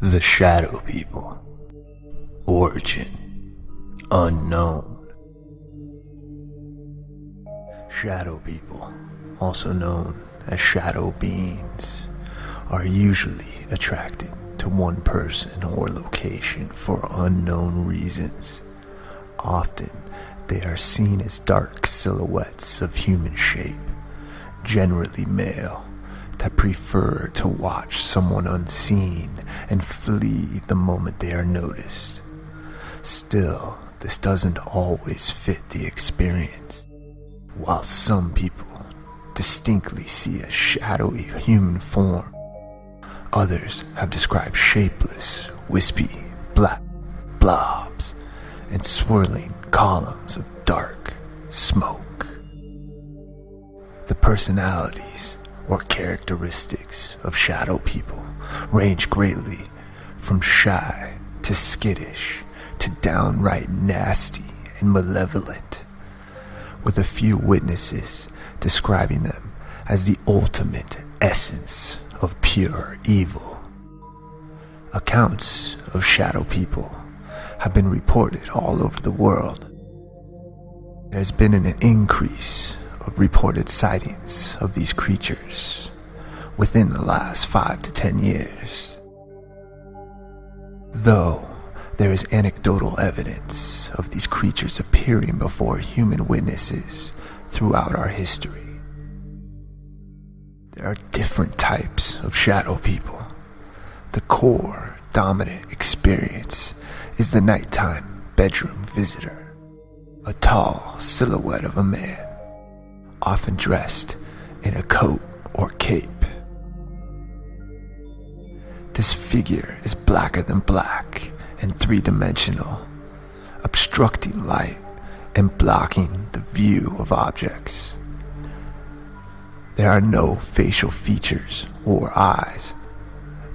The Shadow People. Origin unknown. Shadow people, also known as shadow beings, are usually attracted to one person or location for unknown reasons. Often, they are seen as dark silhouettes of human shape, generally male, that prefer to watch someone unseen and flee the moment they are noticed. Still, this doesn't always fit the experience. While some people distinctly see a shadowy human form, others have described shapeless, wispy, black blobs and swirling columns of dark smoke. The personalities or characteristics of shadow people range greatly from shy to skittish to downright nasty and malevolent, with a few witnesses describing them as the ultimate essence of pure evil. Accounts of shadow people have been reported all over the world. There's been an increase of reported sightings of these creatures within the last 5 to 10 years. Though there is anecdotal evidence of these creatures appearing before human witnesses throughout our history. There are different types of shadow people. The core dominant experience is the nighttime bedroom visitor, a tall silhouette of a man, often dressed in a coat or cape. This figure is blacker than black and three-dimensional, obstructing light and blocking the view of objects. There are no facial features or eyes,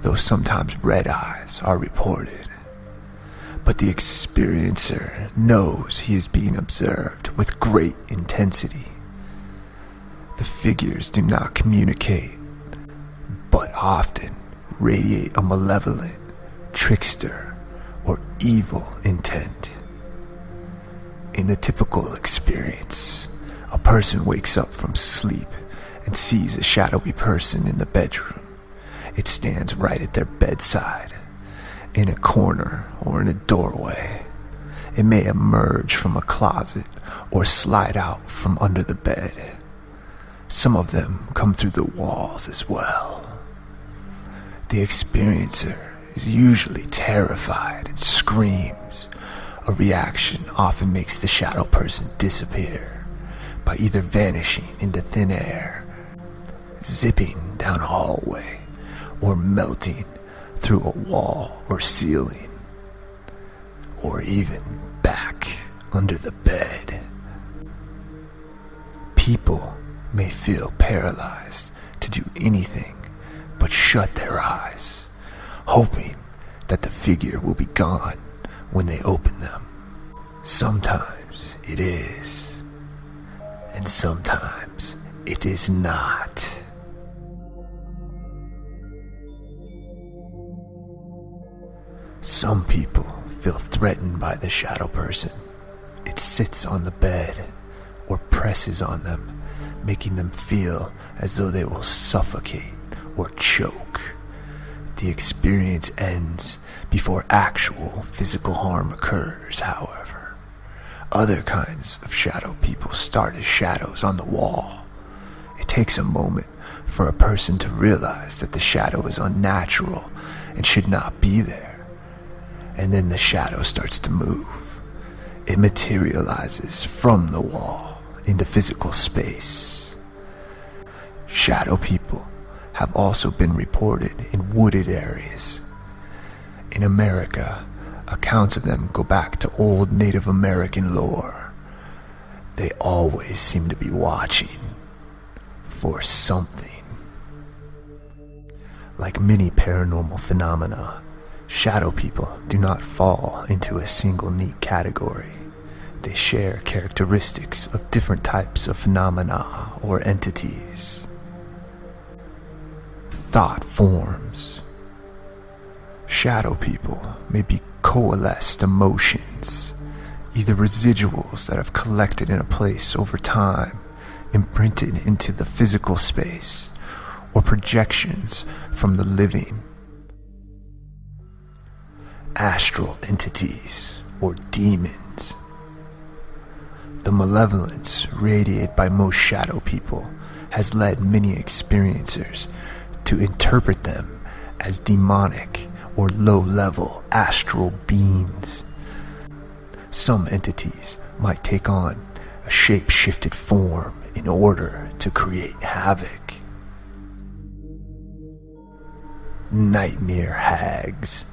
though sometimes red eyes are reported. But the experiencer knows he is being observed with great intensity. The figures do not communicate, but often radiate a malevolent, trickster, or evil intent. In the typical experience, a person wakes up from sleep and sees a shadowy person in the bedroom. It stands right at their bedside, in a corner or in a doorway. It may emerge from a closet or slide out from under the bed. Some of them come through the walls as well. The experiencer is usually terrified and screams. A reaction often makes the shadow person disappear by either vanishing into thin air, zipping down a hallway, or melting through a wall or ceiling, or even back under the bed. People may feel paralyzed to do anything but shut their eyes, hoping that the figure will be gone when they open them. Sometimes it is, and sometimes it is not. Some people feel threatened by the shadow person. It sits on the bed or presses on them, making them feel as though they will suffocate or choke. The experience ends before actual physical harm occurs, however. Other kinds of shadow people start as shadows on the wall. It takes a moment for a person to realize that the shadow is unnatural and should not be there. And then the shadow starts to move. It materializes from the wall into physical space. Shadow people have also been reported in wooded areas. In America, accounts of them go back to old Native American lore. They always seem to be watching for something. Like many paranormal phenomena, shadow people do not fall into a single neat category. They share characteristics of different types of phenomena or entities. Thought forms. Shadow people may be coalesced emotions, either residuals that have collected in a place over time, imprinted into the physical space, or projections from the living. Astral entities or demons. The malevolence radiated by most shadow people has led many experiencers to interpret them as demonic or low-level astral beings. Some entities might take on a shape-shifted form in order to create havoc. Nightmare hags.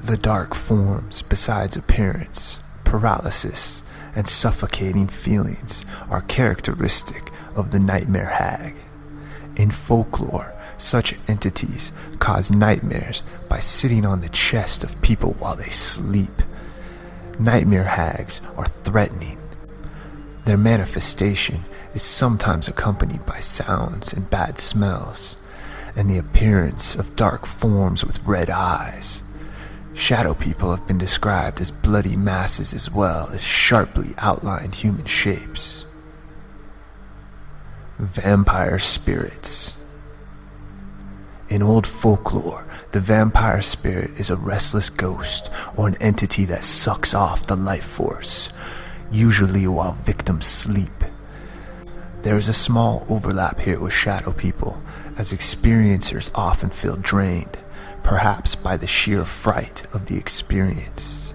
The dark forms, besides appearance, paralysis, and suffocating feelings, are characteristic of the nightmare hag. In folklore, such entities cause nightmares by sitting on the chest of people while they sleep. Nightmare hags are threatening. Their manifestation is sometimes accompanied by sounds and bad smells, and the appearance of dark forms with red eyes. Shadow people have been described as bloody masses as well as sharply outlined human shapes. Vampire spirits. In old folklore, the vampire spirit is a restless ghost or an entity that sucks off the life force, usually while victims sleep. There is a small overlap here with shadow people, as experiencers often feel drained, perhaps by the sheer fright of the experience.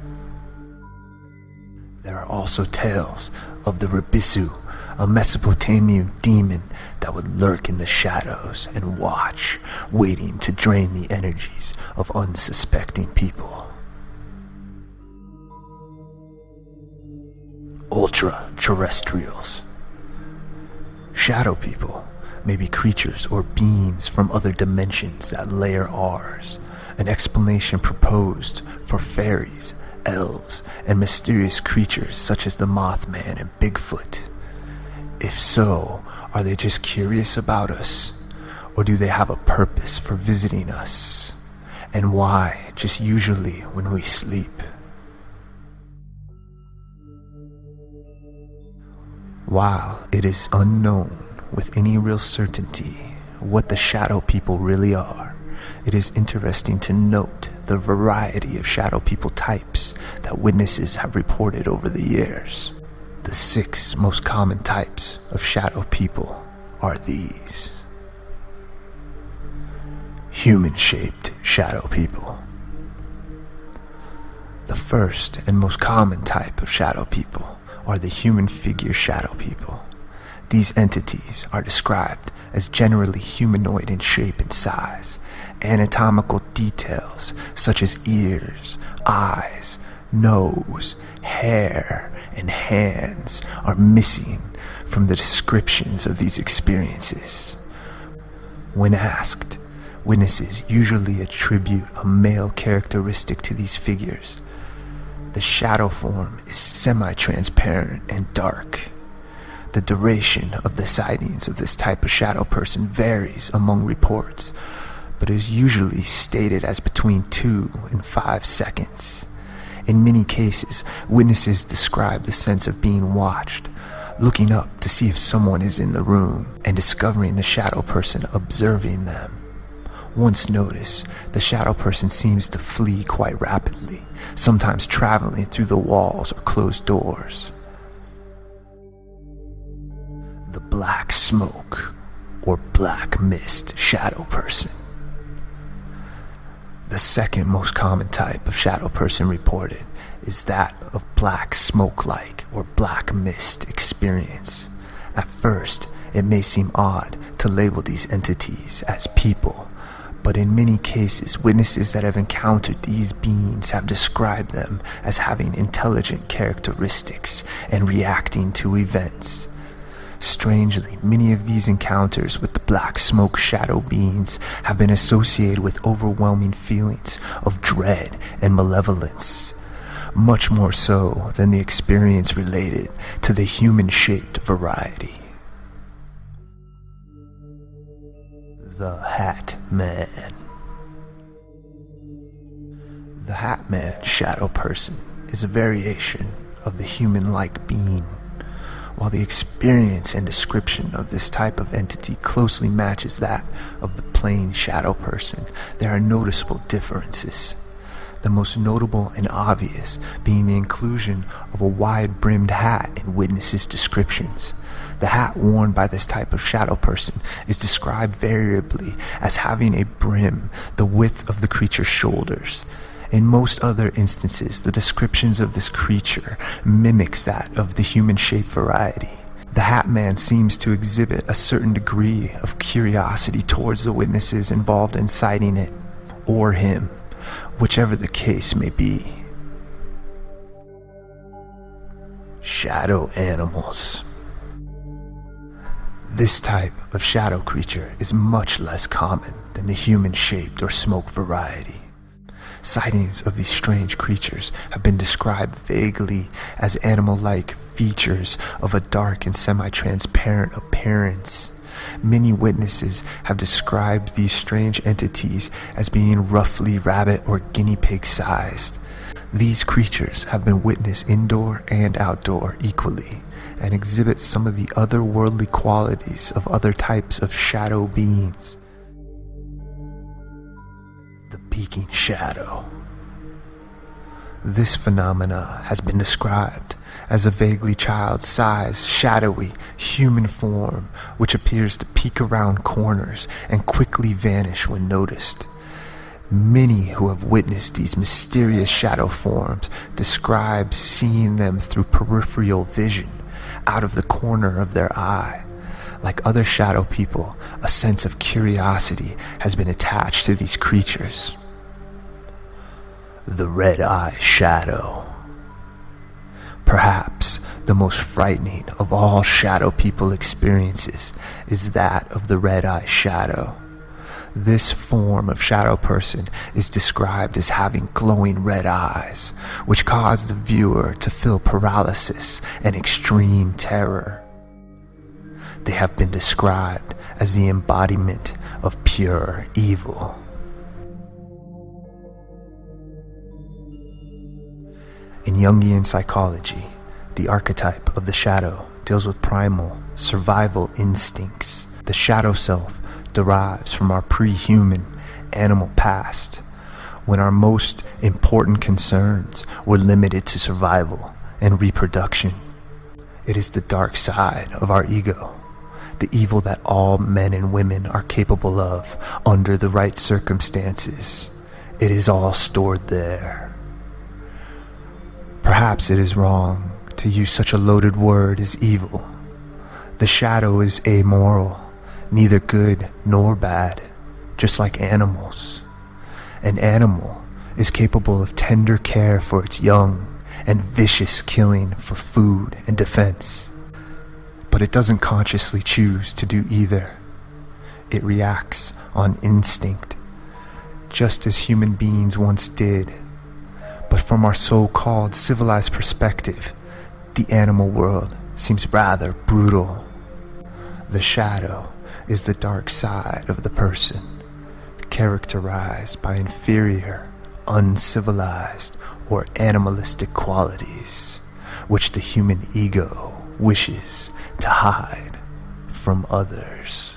There are also tales of the Rabisu, a Mesopotamian demon that would lurk in the shadows and watch, waiting to drain the energies of unsuspecting people. Ultra-terrestrials. Shadow people may be creatures or beings from other dimensions that layer ours, an explanation proposed for fairies, elves, and mysterious creatures such as the Mothman and Bigfoot. If so, are they just curious about us, or do they have a purpose for visiting us? And why just usually when we sleep? While it is unknown with any real certainty what the shadow people really are, it is interesting to note the variety of shadow people types that witnesses have reported over the years. The 6 most common types of shadow people are these. Human-shaped shadow people. The first and most common type of shadow people are the human figure shadow people. These entities are described as generally humanoid in shape and size. Anatomical details such as ears, eyes, nose, hair, and hands are missing from the descriptions of these experiences. When asked, witnesses usually attribute a male characteristic to these figures. The shadow form is semi-transparent and dark. The duration of the sightings of this type of shadow person varies among reports, but is usually stated as between 2 and 5 seconds. In many cases, witnesses describe the sense of being watched, looking up to see if someone is in the room, and discovering the shadow person observing them. Once noticed, the shadow person seems to flee quite rapidly, sometimes traveling through the walls or closed doors. The black smoke or black mist shadow person. The second most common type of shadow person reported is that of black smoke-like or black mist experience. At first, it may seem odd to label these entities as people, but in many cases, witnesses that have encountered these beings have described them as having intelligent characteristics and reacting to events. Strangely, many of these encounters with the black smoke shadow beings have been associated with overwhelming feelings of dread and malevolence, much more so than the experience related to the human-shaped variety. The Hat Man. The Hat Man shadow person is a variation of the human-like being. While the experience and description of this type of entity closely matches that of the plain shadow person, there are noticeable differences. The most notable and obvious being the inclusion of a wide-brimmed hat in witnesses' descriptions. The hat worn by this type of shadow person is described variably as having a brim the width of the creature's shoulders. In most other instances, the descriptions of this creature mimics that of the human shape variety. The Hat Man seems to exhibit a certain degree of curiosity towards the witnesses involved in sighting it, or him, whichever the case may be. Shadow animals. This type of shadow creature is much less common than the human-shaped or smoke variety. Sightings of these strange creatures have been described vaguely as animal-like features of a dark and semi-transparent appearance. Many witnesses have described these strange entities as being roughly rabbit or guinea pig sized. These creatures have been witnessed indoor and outdoor equally, and exhibit some of the otherworldly qualities of other types of shadow beings. The peeking shadow. This phenomena has been described as a vaguely child-sized, shadowy, human form which appears to peek around corners and quickly vanish when noticed. Many who have witnessed these mysterious shadow forms describe seeing them through peripheral vision, out of the corner of their eye. Like other shadow people, a sense of curiosity has been attached to these creatures. The red-eye shadow. Perhaps the most frightening of all shadow people experiences is that of the red-eye shadow. This form of shadow person is described as having glowing red eyes, which cause the viewer to feel paralysis and extreme terror. They have been described as the embodiment of pure evil. In Jungian psychology, the archetype of the shadow deals with primal survival instincts. The shadow self derives from our pre-human animal past, when our most important concerns were limited to survival and reproduction. It is the dark side of our ego, the evil that all men and women are capable of under the right circumstances. It is all stored there. Perhaps it is wrong to use such a loaded word as evil. The shadow is amoral, neither good nor bad, just like animals. An animal is capable of tender care for its young and vicious killing for food and defense. But it doesn't consciously choose to do either. It reacts on instinct, just as human beings once did. But from our so-called civilized perspective, the animal world seems rather brutal. The shadow is the dark side of the person, characterized by inferior, uncivilized, or animalistic qualities, which the human ego wishes to hide from others.